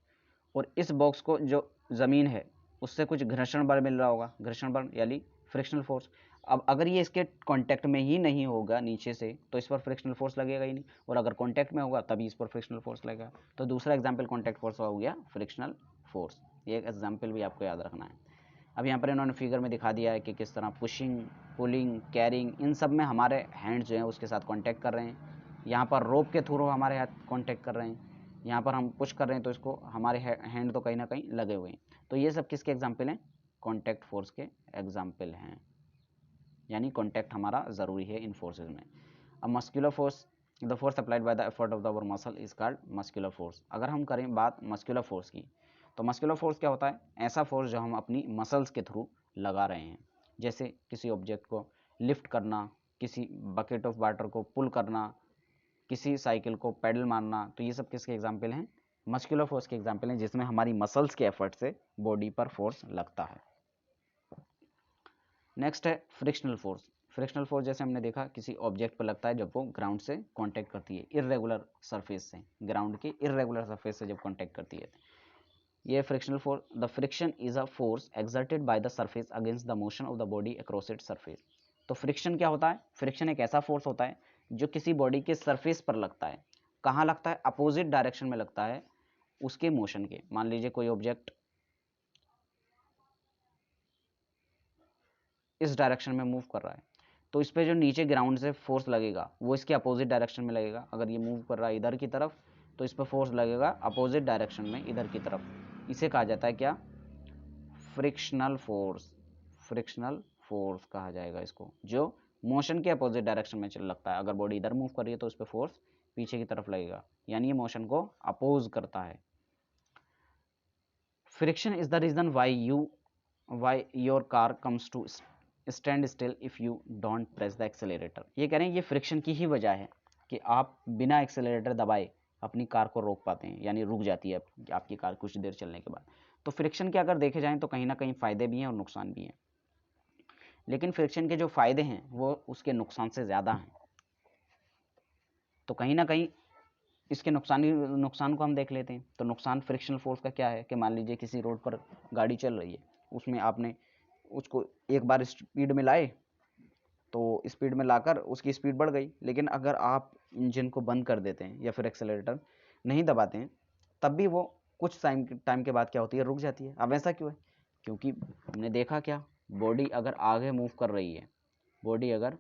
और इस बॉक्स को जो ज़मीन है उससे कुछ घर्षण बल मिल रहा होगा, घर्षण बल यानी फ्रिक्शनल फोर्स। अब अगर ये इसके कांटेक्ट में ही नहीं होगा नीचे से तो इस पर फ्रिक्शनल फोर्स लगेगा ही नहीं, और अगर कांटेक्ट में होगा तभी इस पर फ्रिक्शनल फोर्स लगेगा। तो दूसरा एग्जाम्पल कांटेक्ट फोर्स हो गया फ्रिक्शनल फोर्स। ये एक एग्जाम्पल भी आपको याद रखना है। अब यहाँ पर इन्होंने फिगर में दिखा दिया है कि किस तरह पुशिंग, पुलिंग, कैरिंग, इन सब में हमारे हैंड जो हैं उसके साथ कांटेक्ट कर रहे हैं। यहाँ पर रोप के थ्रू हमारे हाथ कांटेक्ट कर रहे हैं, यहाँ पर हम पुश कर रहे हैं तो इसको हमारे हैंड तो कहीं ना कहीं लगे हुए हैं। तो ये सब किसके एग्जाम्पल हैं? कॉन्टैक्ट फोर्स के एग्जाम्पल हैं, यानी कॉन्टैक्ट हमारा ज़रूरी है इन फोर्सेज में। अब muscular force, the force applied by the effort of the our muscle is called muscular force. अगर हम करें बात मस्कुलर फोर्स की, तो मस्कुलर फोर्स क्या होता है? ऐसा फोर्स जो हम अपनी मसल्स के थ्रू लगा रहे हैं, जैसे किसी ऑब्जेक्ट को लिफ्ट करना, किसी बकेट ऑफ वाटर को पुल करना, किसी साइकिल को पैडल मारना। तो ये सब किसके एग्जाम्पल हैं? मस्कुलर फोर्स के एग्जाम्पल हैं, जिसमें हमारी मसल्स के एफर्ट से बॉडी पर फोर्स लगता है। नेक्स्ट है फ्रिक्शनल फोर्स। फ्रिक्शनल फोर्स जैसे हमने देखा किसी ऑब्जेक्ट पर लगता है जब वो ग्राउंड से कांटेक्ट करती है, इर्रेगुलर सरफेस से, ग्राउंड के इर्रेगुलर सरफेस से जब कांटेक्ट करती है, ये frictional force. The friction is a force exerted by the surface against the motion of the body across its surface. तो फ्रिक्शन क्या होता है? फ्रिक्शन एक ऐसा फोर्स होता है जो किसी बॉडी के सरफेस पर लगता है। कहाँ लगता है? अपोजिट डायरेक्शन में लगता है उसके मोशन के। मान लीजिए कोई ऑब्जेक्ट इस डायरेक्शन में मूव कर रहा है, तो इस पे जो नीचे ग्राउंड से फोर्स लगेगा वो इसके अपोजिट डायरेक्शन में लगेगा। अगर ये मूव कर रहा है इधर की तरफ तो इस पर फोर्स लगेगा अपोजिट डायरेक्शन में, इधर की तरफ। इसे कहा जाता है क्या? Frictional force. फ्रिक्शनल फोर्स कहा जाएगा इसको, जो मोशन के अपोजिट डायरेक्शन में चल लगता है। अगर बॉडी इधर मूव कर रही है तो उस पर फोर्स पीछे की तरफ लगेगा, यानी ये मोशन को अपोज करता है। Friction is the reason why your car comes to stand still if you don't press the accelerator. ये कह रहे हैं ये फ्रिक्शन की ही वजह है कि आप बिना एक्सेलरेटर दबाए अपनी कार को रोक पाते हैं, यानी रुक जाती है आपकी कार कुछ देर चलने के बाद। तो फ्रिक्शन के अगर देखे जाएं तो कहीं ना कहीं फ़ायदे भी हैं और नुकसान भी हैं, लेकिन फ्रिक्शन के जो फ़ायदे हैं वो उसके नुकसान से ज़्यादा हैं। तो कहीं ना कहीं इसके नुकसान को हम देख लेते हैं। तो नुकसान फ्रिक्शनल फोर्स का क्या है कि मान लीजिए किसी रोड पर गाड़ी चल रही है, उसमें आपने उसको एक बार स्पीड में लाए, तो स्पीड में लाकर उसकी स्पीड बढ़ गई, लेकिन अगर आप इंजन को बंद कर देते हैं या फिर एक्सेलरेटर नहीं दबाते हैं, तब भी वो कुछ टाइम के बाद क्या होती है? रुक जाती है। अब ऐसा क्यों है? क्योंकि हमने देखा क्या, बॉडी अगर आगे मूव कर रही है, बॉडी अगर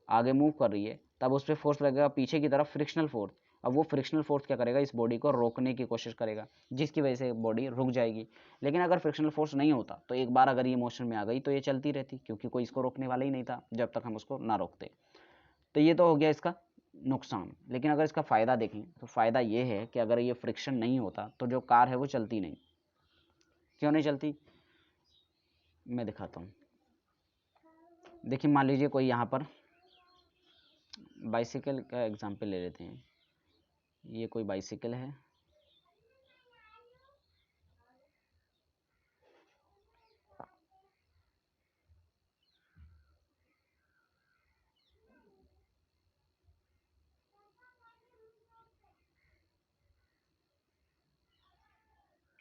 आगे मूव कर रही है तब उस पर फोर्स लगेगा पीछे की तरफ, फ्रिक्शनल फोर्स। अब वो फ्रिक्शनल फोर्स क्या करेगा? इस बॉडी को रोकने की कोशिश करेगा, जिसकी वजह से बॉडी रुक जाएगी। लेकिन अगर फ्रिक्शनल फोर्स नहीं होता तो एक बार अगर ये मोशन में आ गई तो ये चलती रहती, क्योंकि कोई इसको रोकने वाला ही नहीं था जब तक हम उसको ना रोकते। तो ये तो हो गया इसका नुकसान। लेकिन अगर इसका फ़ायदा देखें तो फ़ायदा ये है कि अगर ये फ्रिक्शन नहीं होता तो जो कार है वो चलती नहीं। क्यों नहीं चलती? मैं दिखाता हूँ। देखिए मान लीजिए कोई यहाँ पर बाइसिकल का एग्जाम्पल ले लेते हैं। ये कोई बाइसिकल है,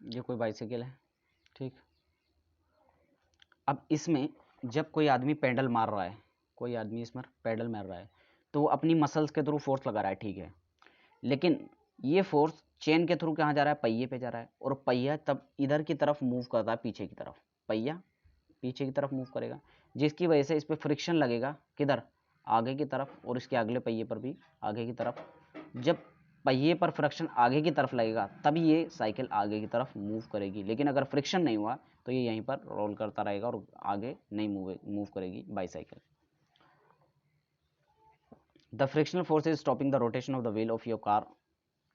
ये कोई बाइसिकल है, ठीक। अब इसमें जब कोई आदमी पैडल मार रहा है, कोई आदमी इसमें पैडल मार रहा है, तो वो अपनी मसल्स के थ्रू फोर्स लगा रहा है, ठीक है। लेकिन ये फोर्स चेन के थ्रू कहाँ जा रहा है? पहिए पे जा रहा है, और पहिया तब इधर की तरफ मूव करता है, पीछे की तरफ। पहिया पीछे की तरफ मूव करेगा, जिसकी वजह से इस पर फ्रिक्शन लगेगा किधर? आगे की तरफ, और इसके अगले पहिए पर भी आगे की तरफ। जब पहिए पर फ्रिक्शन आगे की तरफ लगेगा तभी ये साइकिल आगे की तरफ मूव करेगी। लेकिन अगर फ्रिक्शन नहीं हुआ तो ये यहीं पर रोल करता रहेगा और आगे नहीं मूव करेगी bicycle. The frictional force is stopping the rotation of the wheel of your car.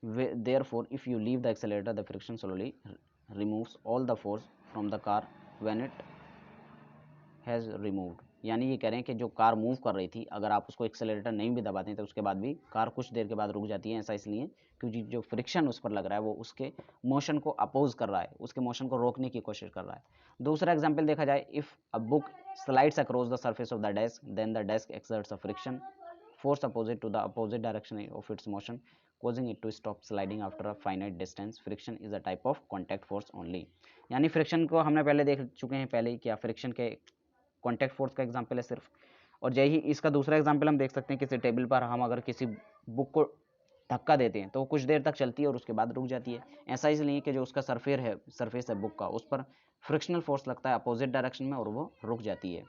Therefore, if you leave the accelerator, the friction slowly removes all the force from the car when it has removed। यानी ये कह रहे हैं कि जो car move कर रही थी, अगर आप उसको एक्सेलरेटर नहीं भी दबाते हैं तो उसके बाद भी कार कुछ देर के बाद रुक जाती है। ऐसा इसलिए क्योंकि जो फ्रिक्शन उस पर लग रहा है वो उसके मोशन को अपोज कर रहा है, उसके मोशन को रोकने की कोशिश कर रहा है। दूसरा एग्जाम्पल देखा जाए, if a book slides across the surface of the desk, then the desk exerts a friction force opposite to the opposite direction of its motion. causing it to stop sliding after a finite distance. Friction is a type of contact force only. यानी friction को हमने पहले देख चुके हैं, पहले ही क्या friction के कॉन्टैक्ट फोर्स का एग्जाम्पल है सिर्फ। और यही इसका दूसरा एग्जाम्पल हम देख सकते हैं, किसी टेबल पर हम अगर किसी बुक को धक्का देते हैं तो वो कुछ देर तक चलती है और उसके बाद रुक जाती है। ऐसा इसलिए कि जो उसका सरफेस है बुक का, उस पर फ्रिक्शनल फोर्स लगता है अपोजिट डायरेक्शन में और वो रुक जाती है।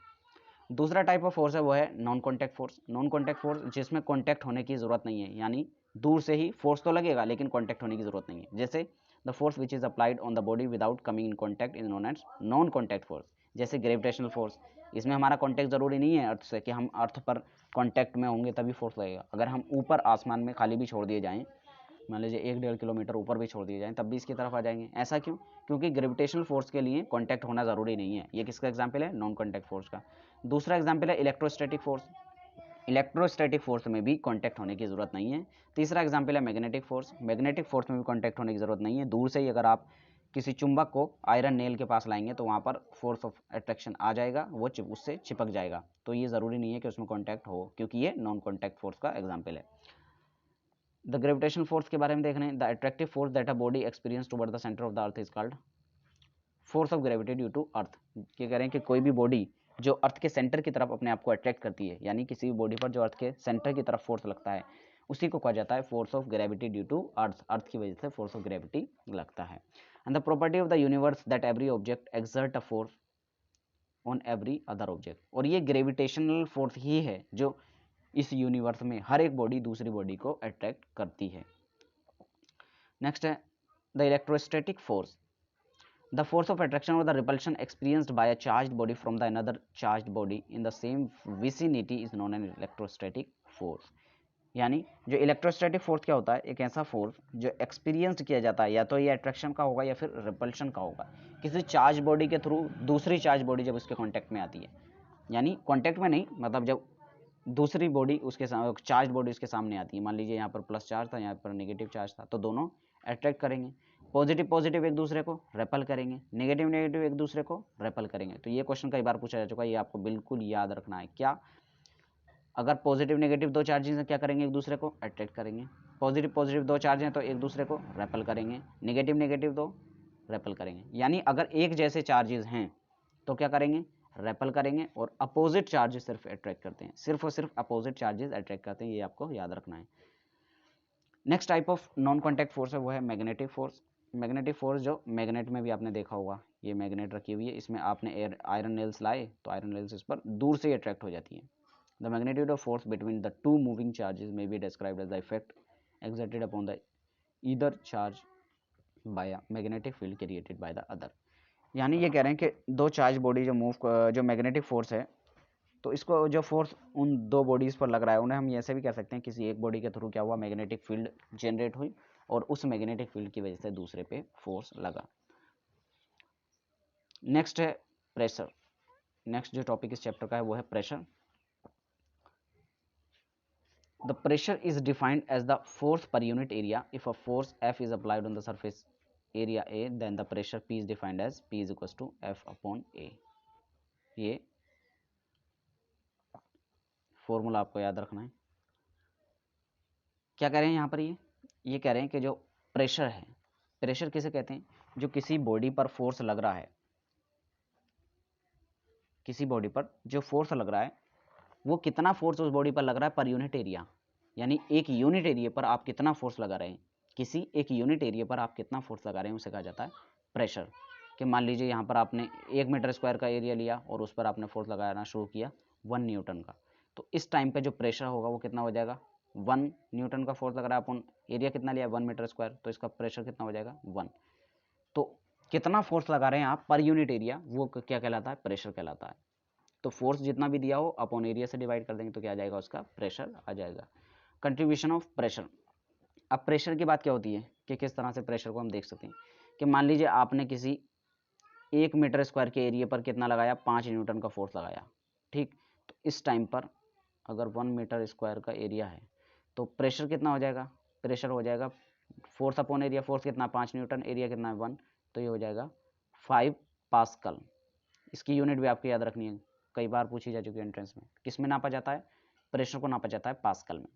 दूसरा टाइप ऑफ फोर्स है वो है non contact force. Non contact force जिसमें कॉन्टैक्ट होने की जरूरत नहीं है, यानी दूर से ही फोर्स तो लगेगा लेकिन कॉन्टैक्ट होने की जरूरत नहीं है। जैसे the force which is applied on the body without coming in contact is known as non contact force. जैसे ग्रेविटेशनल फोर्स, इसमें हमारा कॉन्टैक्ट जरूरी नहीं है अर्थ से कि हम अर्थ पर कॉन्टैक्ट में होंगे तभी फोर्स लगेगा। अगर हम ऊपर आसमान में खाली भी छोड़ दिए जाएं, मान लीजिए 1-1.5 किलोमीटर ऊपर भी छोड़ दिए जाएं, तब भी इसकी तरफ आ जाएंगे। ऐसा क्यों? क्योंकि ग्रेविटेशनल फोर्स के लिए कॉन्टैक्ट होना जरूरी नहीं है। ये किसका एग्जाम्पल है? नॉन कॉन्टैक्ट फोर्स का। दूसरा एग्जाम्पल है इलेक्ट्रोस्टैटिक फोर्स। इलेक्ट्रोस्टैटिक फोर्स में भी कॉन्टैक्ट होने की जरूरत नहीं है। तीसरा एग्जाम्पल है मैग्नेटिक फोर्स। मैग्नेटिक फोर्स में भी कॉन्टैक्ट होने की जरूरत नहीं है। दूर से ही अगर आप किसी चुंबक को आयरन नेल के पास लाएंगे तो वहाँ पर फोर्स ऑफ अट्रैक्शन आ जाएगा, वो उससे चिपक जाएगा। तो ये ज़रूरी नहीं है कि उसमें कॉन्टैक्ट हो, क्योंकि ये नॉन कॉन्टैक्ट फोर्स का एग्जाम्पल है। द ग्रेविटेशनल फोर्स के बारे में देख रहे हैं। The attractive force that a body experience toward the centre of the earth is called force of gravity due to earth. ये कह रहे हैं कि कोई भी बॉडी जो अर्थ के सेंटर की तरफ अपने आप को अट्रैक्ट करती है, यानी किसी भी बॉडी पर जो अर्थ के सेंटर की तरफ फोर्स लगता है, उसी को कहा जाता है force of gravity due to earth. Earth की वजह से फोर्स ऑफ ग्रेविटी लगता है। And the property of the universe that every object exert a force on every other object. और ये ग्रेविटेशनल फोर्स ही है जो इस यूनिवर्स में हर एक बॉडी दूसरी बॉडी को अट्रैक्ट करती है। नेक्स्ट है the electrostatic force. The force of attraction or the repulsion experienced by a charged body from the another charged body in the same vicinity is known as electrostatic force। यानी जो electrostatic force क्या होता है? एक ऐसा force जो experience किया जाता है, या तो ये अट्रैक्शन का होगा या फिर रिपल्शन का होगा, किसी चार्ज बॉडी के थ्रू दूसरी चार्ज बॉडी जब उसके कांटेक्ट में आती है। यानी कांटेक्ट में नहीं, मतलब जब दूसरी बॉडी उसके चार्ज बॉडी उसके सामने आती है, मान लीजिए यहाँ पर प्लस चार्ज था, यहाँ पर नेगेटिव चार्ज था, तो दोनों अट्रैक्ट करेंगे। पॉजिटिव पॉजिटिव एक दूसरे को रेपल करेंगे, नेगेटिव नेगेटिव एक दूसरे को रेपल करेंगे। तो ये क्वेश्चन कई बार पूछा जा चुका है, ये आपको बिल्कुल याद रखना है। क्या? अगर पॉजिटिव नेगेटिव दो चार्जेस हैं, क्या करेंगे? एक दूसरे को अट्रैक्ट करेंगे। पॉजिटिव पॉजिटिव दो चार्ज हैं तो एक दूसरे को रेपल करेंगे। नेगेटिव नेगेटिव दो रेपल करेंगे। यानी अगर एक जैसे चार्जेस हैं तो क्या करेंगे? रेपल करेंगे। और अपोजिट चार्जेस सिर्फ अट्रैक्ट करते हैं, सिर्फ और सिर्फ अपोजिट चार्जेस अट्रैक्ट करते हैं, ये आपको याद रखना है। Next type of non contact force है वो है मैग्नेटिक फोर्स। मैग्नेटिक फोर्स जो मैग्नेट में भी आपने देखा होगा, ये मैग्नेट रखी हुई है, इसमें आपने आयरन नेल्स लाए तो आयरन नेल्स इस पर दूर से ही अट्रैक्ट हो जाती है। The magnitude of force between the two moving charges may be described as the effect exerted upon the either charge by a magnetic field created by the other। यानी ये कह रहे हैं कि दो चार्ज बॉडी जो मैग्नेटिक फोर्स है, तो इसको जो फोर्स उन दो बॉडीज पर लग रहा है, उन्हें हम ऐसे भी कह सकते हैं किसी एक बॉडी के थ्रू क्या हुआ? मैग्नेटिक फील्ड जनरेट हुई और उस मैग्नेटिक फील्ड की वजह से दूसरे पे फोर्स लगा। नेक्स्ट है प्रेशर। नेक्स्ट जो टॉपिक इस चैप्टर का है वो है pressure. The pressure is defined as the force per unit area. If a force F is applied on the surface area A, then the pressure P is defined as P is equals to F upon A। ये formula आपको याद रखना है। क्या कह रहे हैं यहाँ पर? ये कह रहे हैं कि जो प्रेशर है, प्रेशर किसे कहते हैं? जो किसी बॉडी पर फोर्स लग रहा है, किसी बॉडी पर जो फोर्स लग रहा है, वो कितना फोर्स उस बॉडी पर लग रहा है पर यूनिट एरिया। यानी एक यूनिट एरिया पर आप कितना फोर्स लगा रहे हैं, किसी एक यूनिट एरिया पर आप कितना फोर्स लगा रहे हैं, उसे कहा जाता है प्रेशर। कि मान लीजिए यहाँ पर आपने 1 मीटर स्क्वायर का एरिया लिया और उस पर आपने फोर्स लगाना शुरू किया 1 न्यूटन का, तो इस टाइम पे जो प्रेशर होगा वो कितना हो जाएगा? 1 न्यूटन का फोर्स लग रहा है अपन, एरिया कितना लिया? 1 मीटर स्क्वायर, तो इसका प्रेशर कितना हो जाएगा? 1। तो कितना फोर्स लगा रहे हैं आप पर यूनिट एरिया, वो क्या कहलाता है? प्रेशर कहलाता है। तो फोर्स जितना भी दिया हो अपॉन एरिया से डिवाइड कर देंगे तो क्या आ जाएगा? उसका प्रेशर आ जाएगा। Contribution of pressure. अब प्रेशर की बात क्या होती है कि किस तरह से प्रेशर को हम देख सकते हैं कि मान लीजिए आपने किसी 1 मीटर स्क्वायर के एरिया पर कितना लगाया? 5 न्यूटन का फोर्स लगाया, ठीक। तो इस टाइम पर अगर 1 मीटर स्क्वायर का एरिया है तो प्रेशर कितना हो जाएगा? प्रेशर हो जाएगा फोर्स अपॉन एरिया। फोर्स कितना? 5 न्यूटन, एरिया कितना है? 1, तो ये हो जाएगा 5 पास्कल। इसकी यूनिट भी आपको याद रखनी है, कई बार पूछी जा चुकी है एंट्रेंस में। किस में नापा जाता है? प्रेशर को नापा जाता है पास्कल में।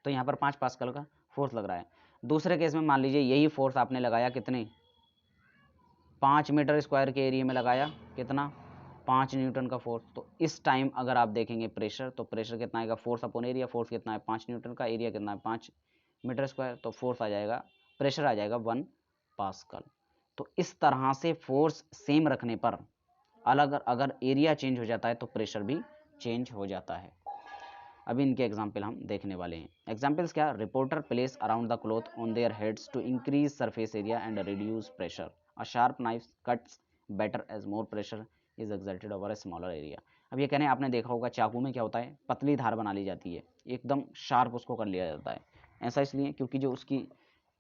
तो यहाँ पर 5 पास्कल का फोर्स लग रहा है। दूसरे केस में मान लीजिए यही फोर्स आपने लगाया कितने, 5 मीटर स्क्वायर के एरिया में लगाया, कितना, 5 न्यूटन का फोर्स। तो इस टाइम अगर आप देखेंगे प्रेशर, तो प्रेशर कितना आएगा, फोर्स अपॉन एरिया, फोर्स कितना है 5 न्यूटन का, एरिया कितना है 5 मीटर स्क्वायर, तो फोर्स आ जाएगा, प्रेशर आ जाएगा 1 पास्कल। तो इस तरह से फोर्स सेम रखने पर अलग अगर एरिया चेंज हो जाता है तो प्रेशर भी चेंज हो जाता है। अभी इनके एग्जाम्पल हम देखने वाले हैं। एग्जाम्पल्स क्या, reporter place around the cloth on their heads to increase surface area and reduce pressure, a sharp knife cuts better as more pressure is exerted over a smaller area. अब ये कहने आपने देखा होगा चाकू में क्या होता है, पतली धार बना ली जाती है, एकदम शार्प उसको कर लिया जाता है। ऐसा इसलिए क्योंकि जो उसकी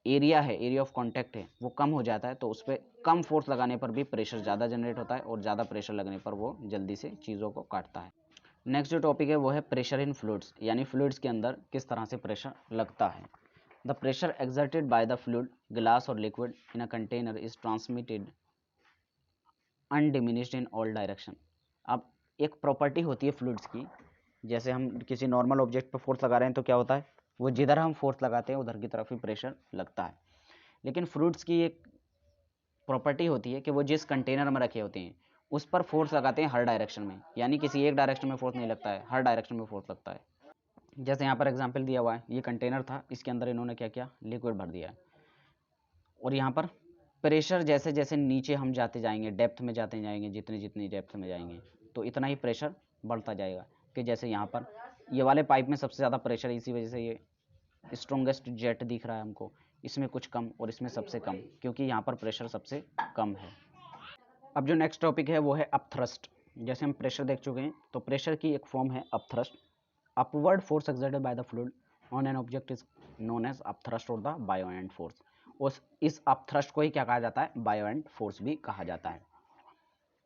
एरिया है, एरिया ऑफ कॉन्टैक्ट है, वो कम हो जाता है, तो उस पर कम फोर्स लगाने पर भी प्रेशर ज़्यादा जनरेट होता है और ज़्यादा प्रेशर लगने पर वो जल्दी से चीज़ों को काटता है। नेक्स्ट जो टॉपिक है वो है प्रेशर इन फ्लूइड्स, यानी फ्लूइड्स के अंदर किस तरह से प्रेशर लगता है। The pressure exerted by the fluid, glass or liquid in a container is transmitted undiminished in all direction. अब एक प्रॉपर्टी होती है फ्लूइड्स की, जैसे हम किसी नॉर्मल ऑब्जेक्ट पर फोर्स लगा रहे हैं तो क्या होता है, वो जिधर हम फोर्स लगाते हैं उधर की तरफ ही प्रेशर लगता है। लेकिन फ्लूइड्स की एक प्रॉपर्टी होती है कि वो जिस कंटेनर में रखे होते हैं उस पर फोर्स लगाते हैं हर डायरेक्शन में, यानी किसी एक डायरेक्शन में फोर्स नहीं लगता है, हर डायरेक्शन में फोर्स लगता है। जैसे यहाँ पर एग्जांपल दिया हुआ है, ये कंटेनर था, इसके अंदर इन्होंने क्या किया, लिक्विड भर दिया है, और यहाँ पर प्रेशर जैसे जैसे नीचे हम जाते जाएंगे, डेप्थ में जाते जाएंगे, जितनी जितनी डेप्थ में जाएंगे तो इतना ही प्रेशर बढ़ता जाएगा। कि जैसे यहाँ पर ये वाले पाइप में सबसे ज़्यादा प्रेशर है, इसी वजह से ये स्ट्रोंगेस्ट जेट दिख रहा है हमको, इसमें कुछ कम और इसमें सबसे कम, क्योंकि यहाँ पर प्रेशर सबसे कम है। अब जो नेक्स्ट टॉपिक है वो है अपथ्रस्ट। जैसे हम प्रेशर देख चुके हैं, तो प्रेशर की एक फॉर्म है upthrust. Upward force exerted by the fluid on an object is known as upthrust और द बायोएंट फोर्स। उस इस अपथ्रस्ट को ही क्या कहा जाता है, बायोएंट फोर्स भी कहा जाता है।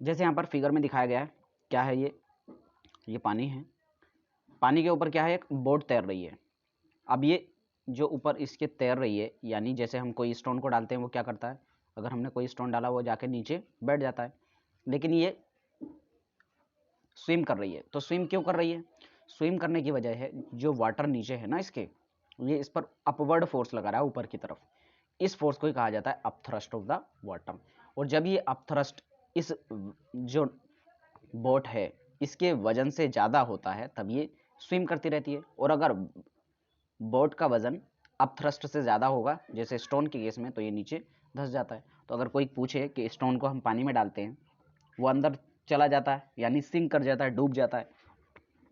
जैसे यहाँ पर फिगर में दिखाया गया है, क्या है ये पानी है, पानी के ऊपर क्या है, एक बोट तैर रही है। अब ये जो ऊपर इसके तैर रही है, यानी जैसे हम कोई स्टोन को डालते हैं वो क्या करता है, अगर हमने कोई स्टोन डाला वो जाके नीचे बैठ जाता है, लेकिन ये स्विम कर रही है। तो स्विम क्यों कर रही है, स्विम करने की वजह है जो वाटर नीचे है ना इसके, ये इस पर अपवर्ड फोर्स लगा रहा है ऊपर की तरफ, इस फोर्स को ही कहा जाता है अपथ्रस्ट ऑफ द वाटर। और जब ये अपथ्रस्ट इस जो बोट है इसके वजन से ज़्यादा होता है तब ये स्विम करती रहती है, और अगर बोट का वजन अपथ्रस्ट से ज़्यादा होगा जैसे स्टोन के केस में, तो ये नीचे धंस जाता है। तो अगर कोई पूछे कि स्टोन को हम पानी में डालते हैं, वो अंदर चला जाता है, यानी सिंक कर जाता है, डूब जाता है।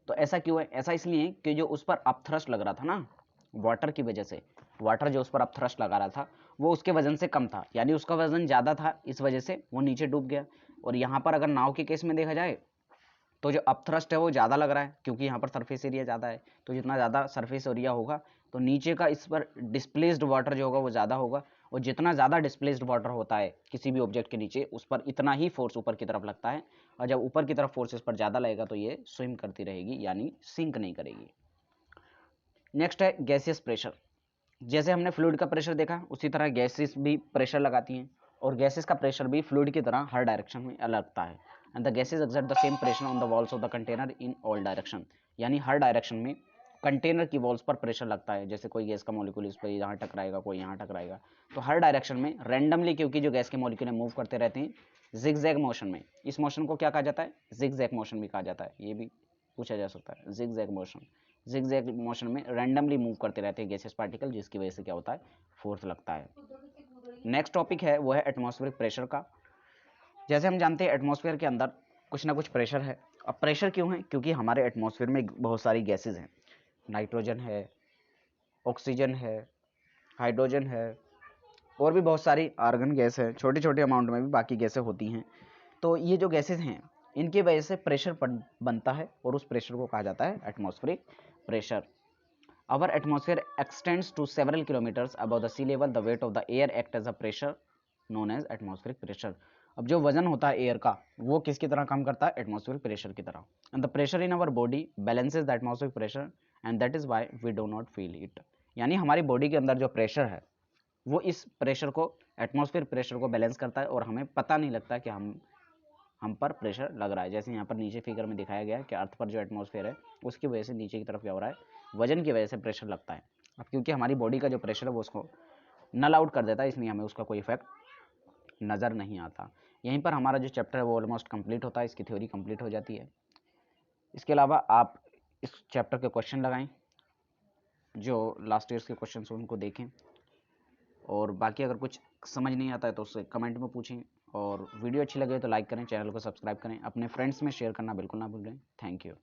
तो ऐसा क्यों है, ऐसा इसलिए कि जो उस पर अपथ्रस्ट लग रहा था ना वाटर की वजह से, वाटर जो उस पर अपथ्रस्ट लगा रहा था वो उसके वजन से कम था, यानी उसका वजन ज़्यादा था, इस वजह से वो नीचे डूब गया। और यहाँ पर अगर नाव के केस में देखा जाए तो जो अपथ्रस्ट है वो ज़्यादा लग रहा है, क्योंकि यहाँ पर सरफेस एरिया ज़्यादा है, तो जितना ज़्यादा सरफेस एरिया होगा तो नीचे का इस पर डिस्प्लेस्ड वाटर जो होगा वो ज़्यादा होगा, और जितना ज़्यादा डिस्प्लेस्ड वाटर होता है किसी भी ऑब्जेक्ट के नीचे उस पर इतना ही फोर्स ऊपर की तरफ लगता है, और जब ऊपर की तरफ फोर्स इस पर ज़्यादा लगेगा तो ये स्विम करती रहेगी, यानी सिंक नहीं करेगी। नेक्स्ट है गैसियस प्रेशर। जैसे हमने फ्लूइड का प्रेशर देखा उसी तरह गैसेस भी प्रेशर लगाती हैं, और गैसेस का प्रेशर भी फ्लूइड की तरह हर डायरेक्शन में अलग लगता है। And the gases exert the same pressure on the walls of the container in all direction, यानी हर डायरेक्शन में कंटेनर की वॉल्स पर प्रेशर लगता है। जैसे कोई गैस का मॉलिक्यूल इस पर यहाँ टकराएगा, कोई यहाँ टकराएगा, तो हर डायरेक्शन में रैंडमली, क्योंकि जो गैस के मॉलिक्यूल मूव करते रहते हैं जिगजैग मोशन में, इस मोशन को क्या कहा जाता है, जिगजैग मोशन भी कहा जाता है, ये भी पूछा जा सकता है जिगजैग मोशन। जिगजैग मोशन में रैंडमली मूव करते रहते हैं गैसेस पार्टिकल, जिसकी वजह से क्या होता है, फोर्स लगता है। नेक्स्ट टॉपिक है वो है एटमॉस्फेरिक प्रेशर का। जैसे हम जानते हैं एटमॉस्फेयर के अंदर कुछ ना कुछ प्रेशर है। अब प्रेशर क्यों है, क्योंकि हमारे एटमॉस्फेयर में बहुत सारी गैसेज हैं, नाइट्रोजन है, ऑक्सीजन है, हाइड्रोजन है, और भी बहुत सारी आर्गन गैस है, छोटे छोटे अमाउंट में भी बाकी गैसें होती हैं। तो ये जो गैसेज हैं इनकी वजह से प्रेशर बनता है, और उस प्रेशर को कहा जाता है atmospheric pressure. Our atmosphere extends to several kilometers above the sea level. The weight of the air acts as a pressure known as atmospheric pressure. अब जो वजन होता है एयर का वो किसकी तरह काम करता है, एटमॉस्फेरिक प्रेशर की तरह। And the pressure in our body balances the atmospheric pressure and that is why we do not feel it. यानी हमारी बॉडी के अंदर जो प्रेशर है वो इस प्रेशर को, एटमॉस्फेरिक प्रेशर को बैलेंस करता है, और हमें पता नहीं लगता कि हम पर प्रेशर लग रहा है। जैसे यहाँ पर नीचे फिगर में दिखाया गया है कि अर्थ पर जो एटमॉस्फेयर है उसकी वजह से नीचे की तरफ क्या हो रहा है, वजन की वजह से प्रेशर लगता है। अब क्योंकि हमारी बॉडी का जो प्रेशर है वो उसको नल आउट कर देता है, इसलिए हमें उसका कोई इफेक्ट नज़र नहीं आता। यहीं पर हमारा जो चैप्टर है वो ऑलमोस्ट कंप्लीट होता है, इसकी थ्योरी कंप्लीट हो जाती है। इसके अलावा आप इस चैप्टर के क्वेश्चन लगाएं, जो लास्ट ईयर्स के क्वेश्चन हैं उनको देखें, और बाकी अगर कुछ समझ नहीं आता है तो उससे कमेंट में पूछें, और वीडियो अच्छी लगे तो लाइक करें, चैनल को सब्सक्राइब करें, अपने फ्रेंड्स में शेयर करना बिल्कुल ना भूलें। Thank you.